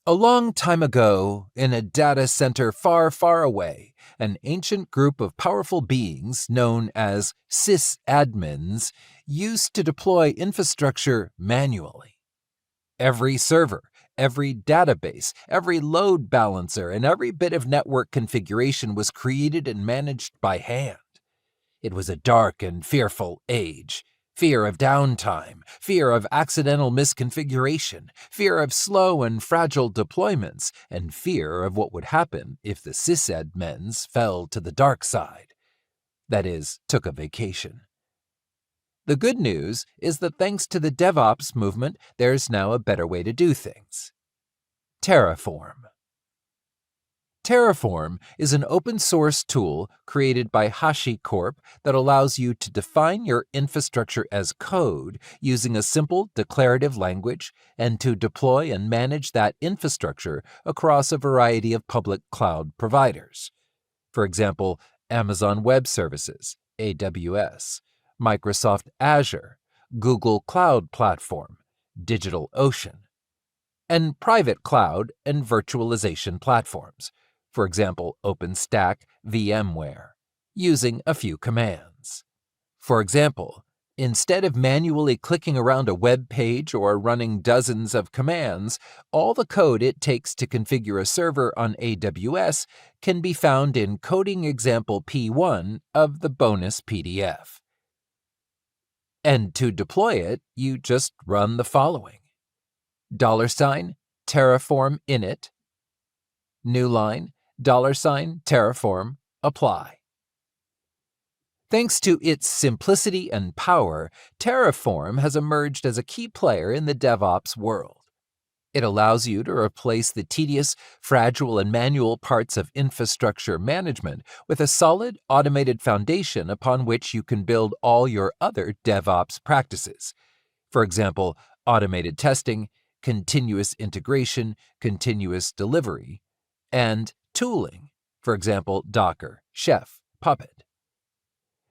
A long time ago, in a data center far, far away, an ancient group of powerful beings known as sysadmins used to deploy infrastructure manually. Every server, every database, every load balancer, and every bit of network configuration was created and managed by hand. It was a dark and fearful age. Fear of downtime, fear of accidental misconfiguration, fear of slow and fragile deployments, and fear of what would happen if the sysadmins fell to the dark side. That is, took a vacation. The good news is that thanks to the DevOps movement, there's now a better way to do things. Terraform. Terraform is an open-source tool created by HashiCorp that allows you to define your infrastructure as code using a simple declarative language and to deploy and manage that infrastructure across a variety of public cloud providers. For example, Amazon Web Services, AWS, Microsoft Azure, Google Cloud Platform, DigitalOcean, and private cloud and virtualization platforms. For example, OpenStack, VMware, using a few commands. For example, instead of manually clicking around a web page or running dozens of commands, all the code it takes to configure a server on AWS can be found in Coding Example P1 of the bonus PDF. And to deploy it, you just run the following: $Terraform init, new line, $Terraform apply. Thanks to its simplicity and power, Terraform has emerged as a key player in the DevOps world. It allows you to replace the tedious, fragile, and manual parts of infrastructure management with a solid, automated foundation upon which you can build all your other DevOps practices. For example, automated testing, continuous integration, continuous delivery, and tooling, for example, Docker, Chef, Puppet.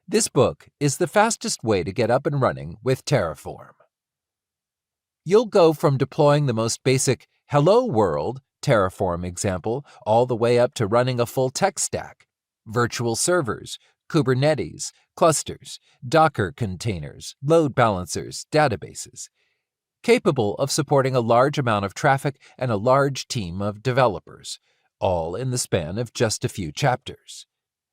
This book is the fastest way to get up and running with Terraform. You'll go from deploying the most basic Hello World Terraform example all the way up to running a full tech stack: virtual servers, Kubernetes, clusters, Docker containers, load balancers, databases, capable of supporting a large amount of traffic and a large team of developers, all in the span of just a few chapters.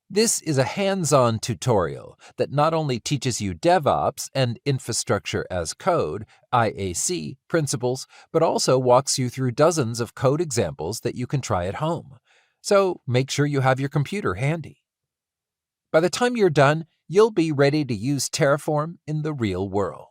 This is a hands-on tutorial that not only teaches you DevOps and infrastructure as code, IAC, principles, but also walks you through dozens of code examples that you can try at home. So make sure you have your computer handy. By the time you're done, you'll be ready to use Terraform in the real world.